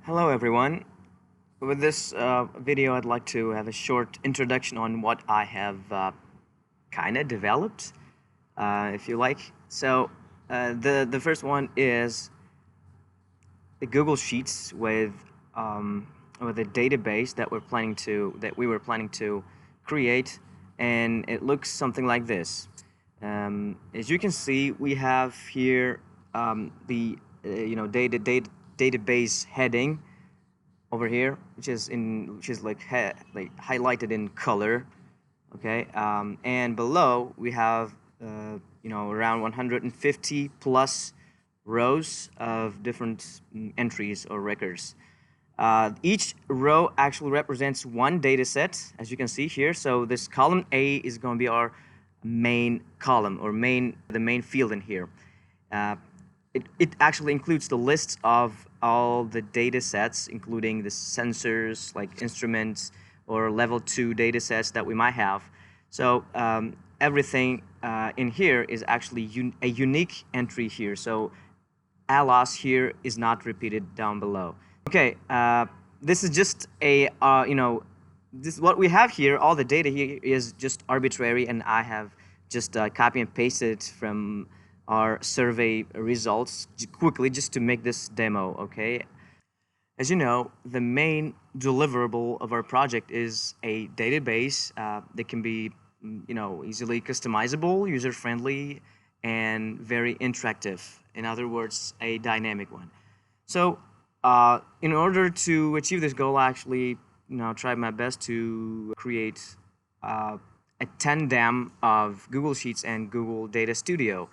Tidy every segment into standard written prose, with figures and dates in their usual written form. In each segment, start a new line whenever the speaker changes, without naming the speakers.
Hello everyone. With this video I'd like to have a short introduction on what I have kind of developed, if you like. So the first one is the Google Sheets with a database that we were planning to create, and it looks something like this. As you can see, we have here the database heading over here, which is like highlighted in color, okay. And below we have around 150 plus rows of different entries or records. Each row actually represents one data set, as you can see here. So this column A is going to be our main column, or the main field in here. It actually includes the list of all the data sets, including the sensors, like instruments or level 2 data sets that we might have. So everything in here is actually a unique entry here. So ALAS here is not repeated down below. Okay, this is just a, this what we have here, all the data here is just arbitrary, and I have just copy and pasted from our survey results quickly just to make this demo, okay? As you know, the main deliverable of our project is a database that can be, easily customizable, user-friendly, and very interactive. In other words, a dynamic one. So, in order to achieve this goal, I actually, tried my best to create a tandem of Google Sheets and Google Data Studio.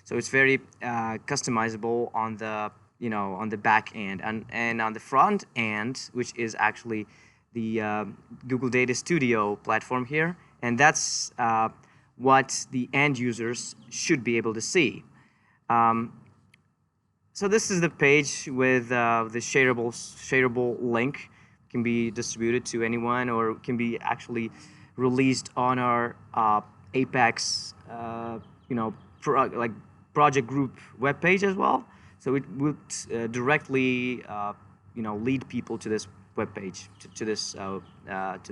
So it's very customizable on the on the back end, and on the front end, which is actually the Google Data Studio platform here, and that's what the end users should be able to see. So this is the page with the shareable link. Can be distributed to anyone, or can be actually released on our APECS, project group webpage as well. So it would directly, lead people to this webpage, to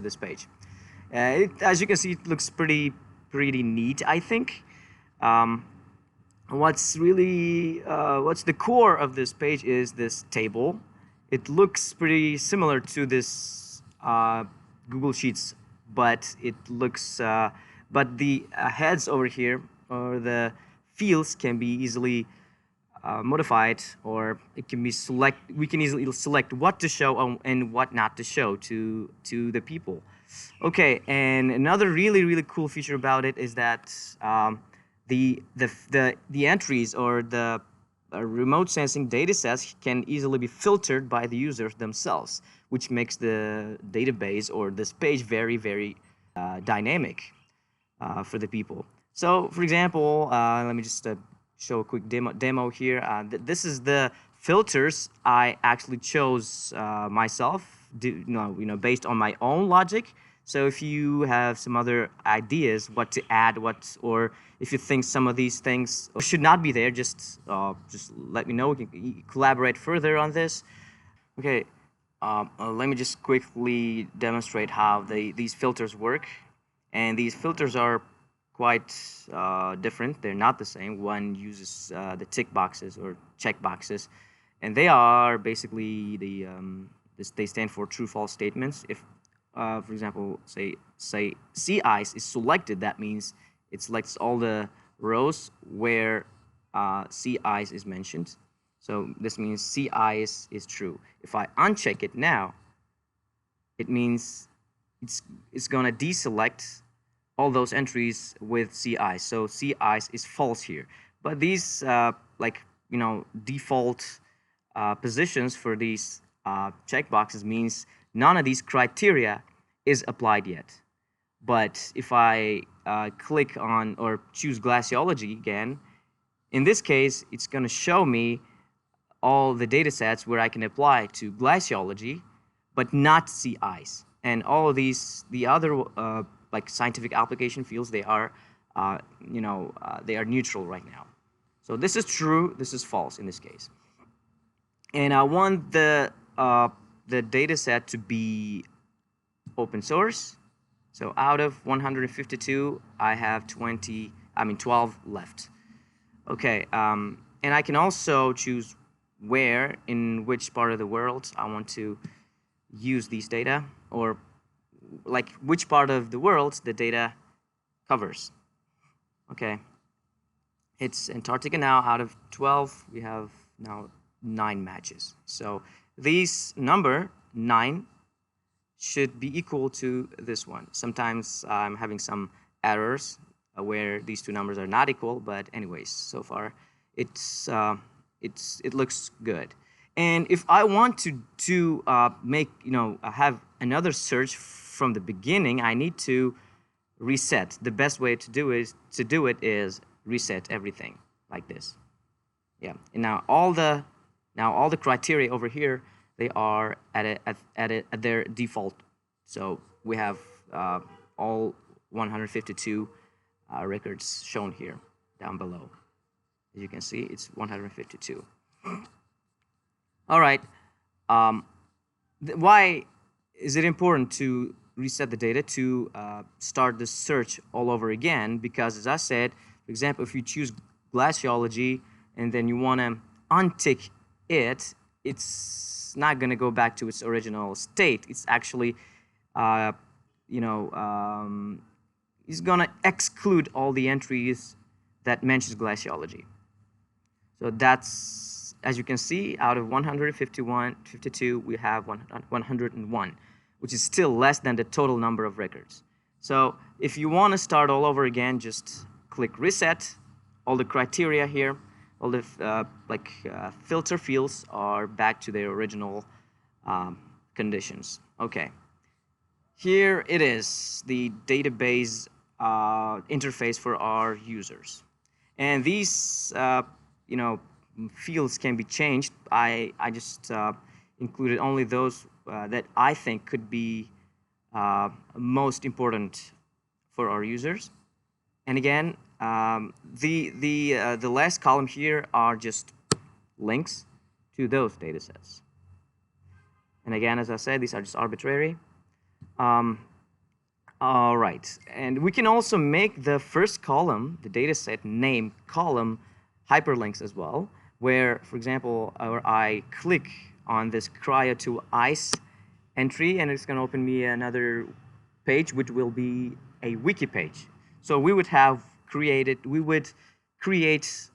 this page. As you can see, it looks pretty neat, I think. What's the core of this page is this table. It looks pretty similar to this Google Sheets, but but the heads over here, or the fields, can be easily modified, or it can be we can easily select what to show and what not to show to the people. Okay, and another really cool feature about it is that the entries, or the remote sensing data sets, can easily be filtered by the users themselves, which makes the database, or this page, very dynamic for the people. So, for example, let me just show a quick demo here. This is the filters I actually chose myself, based on my own logic. So if you have some other ideas what to add, or if you think some of these things should not be there, just let me know. We can collaborate further on this. Okay, let me just quickly demonstrate how these filters work. And these filters are quite different. They're not the same. One uses the tick boxes, or check boxes, and they are basically they stand for true/false statements. If for example, say sea ice is selected, that means it selects all the rows where sea ice is mentioned. So this means sea ice is true. If I uncheck it now, it means it's gonna deselect all those entries with sea ice. So sea ice is false here. But these default positions for these checkboxes means none of these criteria is applied yet. But if I click on, or choose glaciology again, in this case, it's going to show me all the data sets where I can apply to glaciology, but not sea ice. And all of these, the other scientific application fields, they are neutral right now. So this is true, this is false in this case. And I want the the data set to be open source. So out of 152, I have 12 left. Okay, and I can also choose where, in which part of the world I want to use these data, or like which part of the world the data covers. Okay, it's Antarctica now. Out of 12, we have now 9 matches. So this number 9 should be equal to this one. Sometimes I'm having some errors where these two numbers are not equal, but anyways, so far it looks good. And if I want to make have another search from the beginning, I need to reset. The best way to do is reset everything like this. Yeah. And now all the criteria over here, they are at their default. So we have all 152 records shown here down below. As you can see, it's 152. All right. Why is it important to reset the data to start the search all over again? Because as I said, for example, if you choose glaciology and then you want to untick it, it's not going to go back to its original state. It's actually, it's going to exclude all the entries that mentions glaciology. So that's, as you can see, out of 152, we have 101, which is still less than the total number of records. So if you want to start all over again, just click reset. All the criteria here, all the filter fields are back to their original conditions. Okay. Here it is, the database interface for our users. And these fields can be changed. I just included only those that I think could be most important for our users. And again, the last column here are just links to those data sets. And again, as I said, these are just arbitrary. All right, and we can also make the first column, the data set name column, hyperlinks as well, where, for example, I click on this cryo to ice entry, and it's going to open me another page, which will be a wiki page. So we would create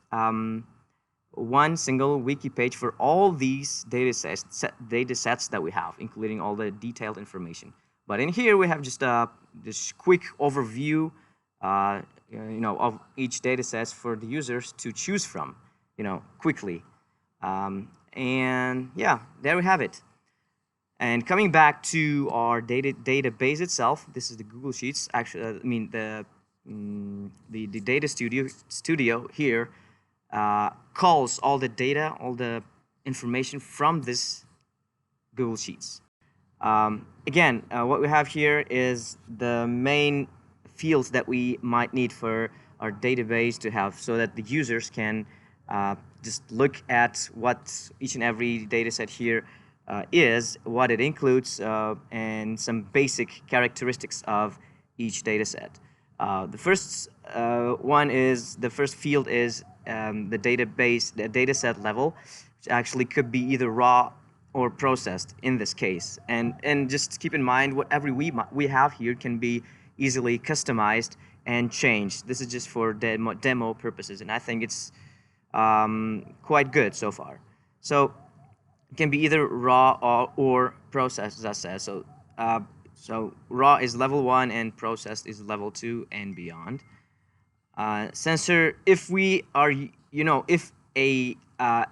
one single wiki page for all these data sets that we have, including all the detailed information. But in here we have just this quick overview, of each data set for the users to choose from, quickly. And yeah, there we have it. And coming back to our database itself, this is the Google Sheets. Actually, the data studio here calls all the data, all the information from this Google Sheets. Again, what we have here is the main fields that we might need for our database to have, so that the users can just look at what each and every data set here is, what it includes, and some basic characteristics of each data set. The first field is the data set level, which actually could be either raw or processed in this case. And just keep in mind, whatever we have here can be easily customized and changed. This is just for demo purposes, and I think it's quite good so far. So it can be either raw or processed, as I said. So raw is level 1 and processed is level 2 and beyond. Sensor, if we are, if an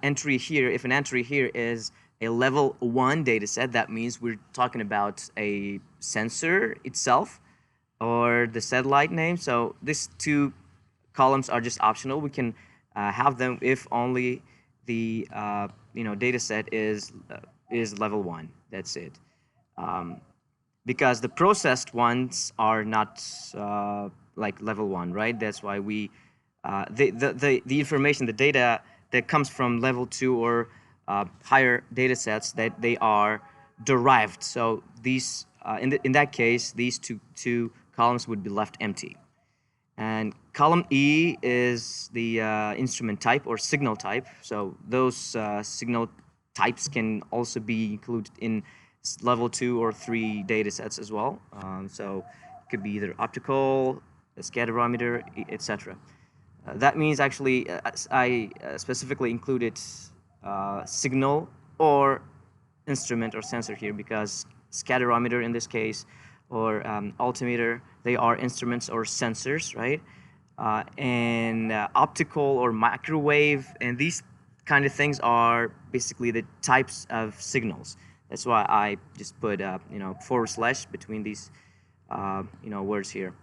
entry here is a level 1 data set, that means we're talking about a sensor itself or the satellite name. So these two columns are just optional. We can have them if only the data set is level 1. That's it. Because the processed ones are not like level 1, right? That's why we the information, the data that comes from level 2 or higher data sets that they are derived. So these, in that case, these two columns would be left empty. And column E is the instrument type or signal type. So those signal types can also be included in level 2 or 3 data sets as well. So it could be either optical, a scatterometer, etc. That means actually I specifically included signal or instrument or sensor here because scatterometer in this case or altimeter, they are instruments or sensors, right? And optical or microwave, and these kind of things are basically the types of signals. That's why I just put / between these words here.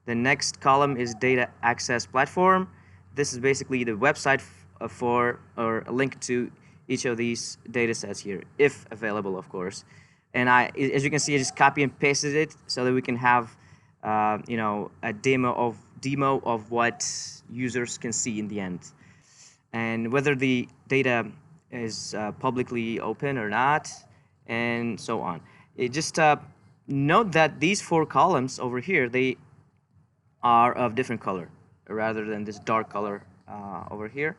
The next column is data access platform. This is basically the website for or a link to each of these data sets here, if available, of course. And as you can see, I just copy and pasted it so that we can have a demo of what users can see in the end, and whether the data is publicly open or not, and so on. Just note that these 4 columns over here, they are of different color rather than this dark color over here.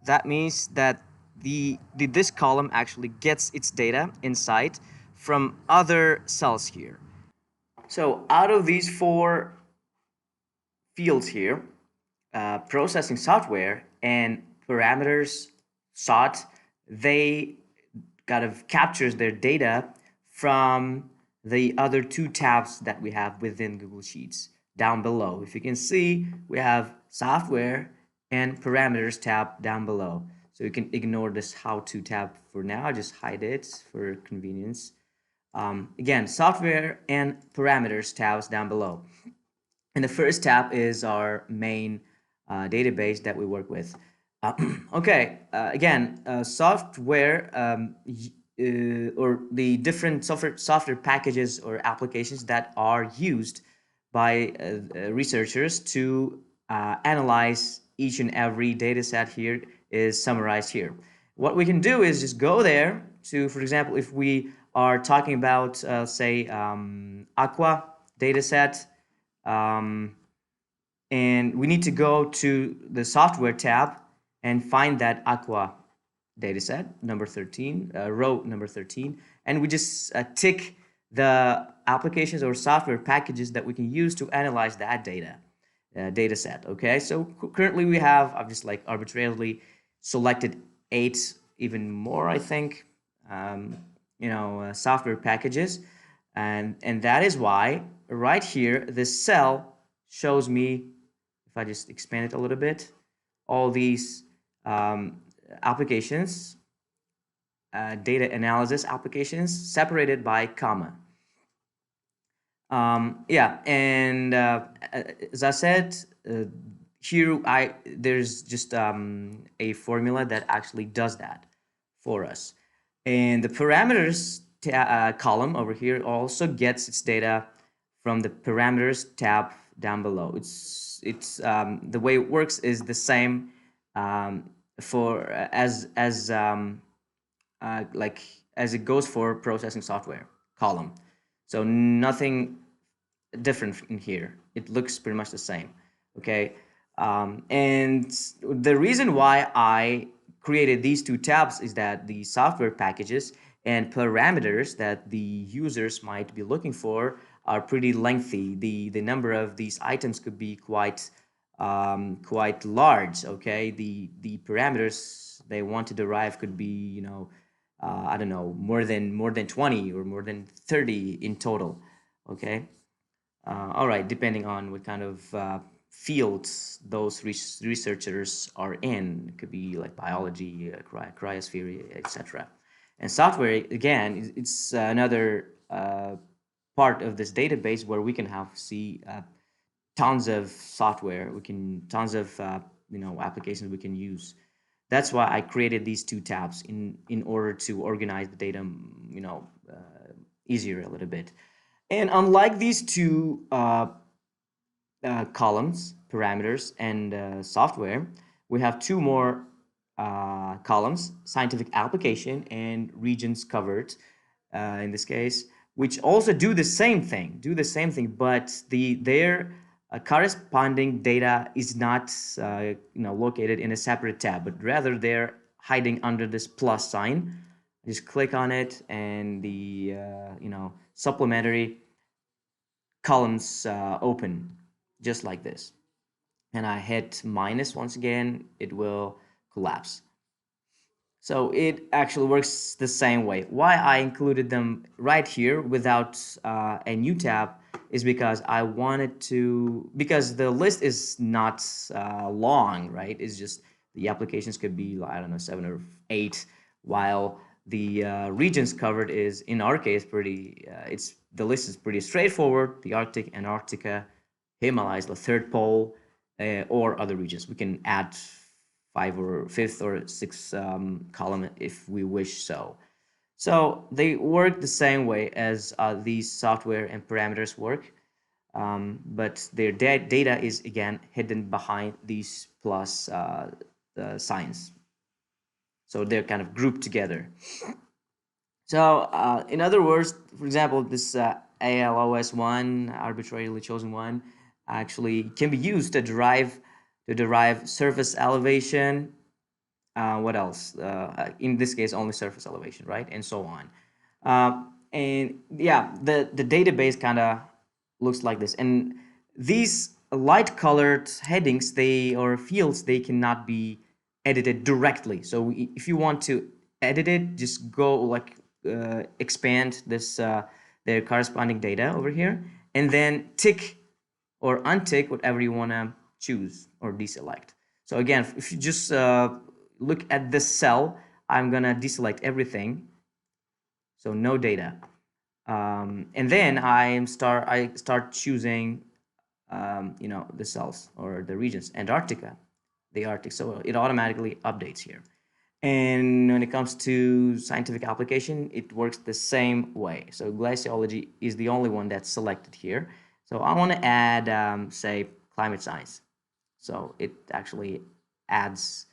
That means that this column actually gets its data insight from other cells here. So out of these 4 fields here, processing software and parameters sought, they kind of captures their data from the other 2 tabs that we have within Google Sheets down below. If you can see, we have software and parameters tab down below. So you can ignore this how-to tab for now. Just hide it for convenience. Again, software and parameters tabs down below. And the first tab is our main database that we work with. Okay, again, software or the different software packages or applications that are used by researchers to analyze each and every data set here is summarized here. What we can do is just go there to, for example, if we are talking about, say, Aqua data set, and we need to go to the software tab and find that Aqua dataset number 13, row number 13, and we just tick the applications or software packages that we can use to analyze that data set. Okay, so currently we have, I've just like arbitrarily selected 8, even more, I think, software packages, and that is why right here this cell shows me, if I just expand it a little bit, all these applications, data analysis applications separated by comma. Yeah, and as I said, here there's just a formula that actually does that for us. And the parameters column over here also gets its data from the parameters tab down below. It's the way it works is the same for as it goes for processing software column. So nothing different in here. It looks pretty much the same. Okay, and the reason why I created these 2 tabs is that the software packages and parameters that the users might be looking for are pretty lengthy. The number of these items could be quite large. Okay, the parameters they want to derive could be I don't know, more than 20 or more than 30 in total. Okay, all right, depending on what kind of fields those researchers are in. It could be like biology, cryosphere, etc. And software, again, it's another part of this database where we can see tons of software. Tons of applications we can use. That's why I created these 2 tabs in order to organize the data, easier a little bit. And unlike these 2 columns, parameters and software, we have 2 more columns, scientific application and regions covered, in this case, which also do the same thing, but their corresponding data is not located in a separate tab, but rather they're hiding under this plus sign. Just click on it, and the supplementary columns open just like this. And I hit minus once again, it will collapse. So it actually works the same way. Why I included them right here without a new tab is because I wanted to, because the list is not long, right? It's just the applications could be, I don't know, 7 or 8, while the regions covered is, in our case, pretty, the list is pretty straightforward. The Arctic, Antarctica, Himalayas, the third pole, or other regions. We can add 5 or 5th or 6th column if we wish so. So they work the same way as these software and parameters work, but their data is again hidden behind these plus signs. So they're kind of grouped together. So in other words, for example, this ALOS1, arbitrarily chosen one, actually can be used to derive surface elevation. What else? In this case, only surface elevation, right? And so on. And yeah, the database kind of looks like this. And these light colored headings, or fields, they cannot be edited directly. So if you want to edit it, just go like expand this their corresponding data over here, and then tick or untick whatever you want to choose or deselect. So again, if you just look at this cell, I'm gonna deselect everything, so no data, and then I start choosing the cells or the regions. Antarctica, the Arctic, so it automatically updates here. And when it comes to scientific application, it works the same way. So glaciology is the only one that's selected here. So I want to add, say, climate science. So it actually adds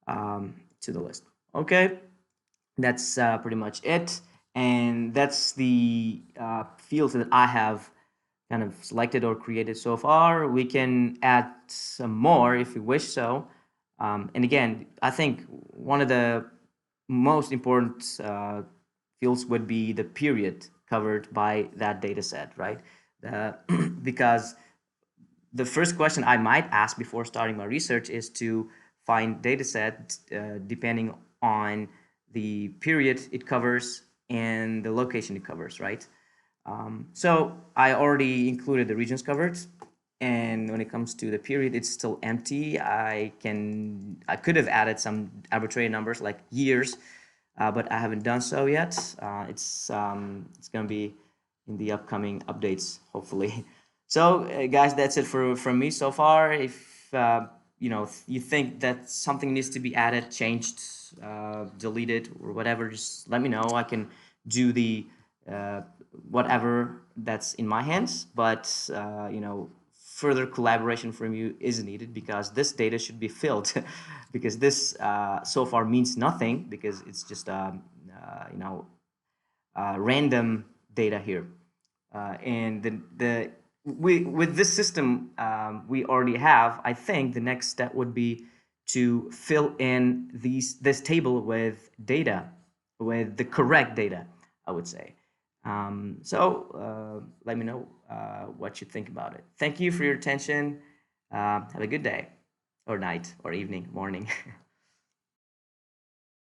to the list. Okay, that's pretty much it. And that's the fields that I have kind of selected or created so far. We can add some more if we wish so. And again, I think one of the most important fields would be the period covered by that data set, right? Because the first question I might ask before starting my research is to find data set depending on the period it covers and the location it covers, right? So I already included the regions covered, and when it comes to the period, it's still empty. I could have added some arbitrary numbers like years, but I haven't done so yet. It's gonna be in the upcoming updates, hopefully. So guys, that's it from me so far. If you think that something needs to be added, changed, deleted, or whatever, just let me know. I can do the whatever that's in my hands, but further collaboration from you is needed, because this data should be filled because this so far means nothing, because it's just random data here, and with this system we already have. I think the next step would be to fill in this table with data, with the correct data, I would say. So let me know what you think about it. Thank you for your attention. Have a good day, or night, or evening, morning.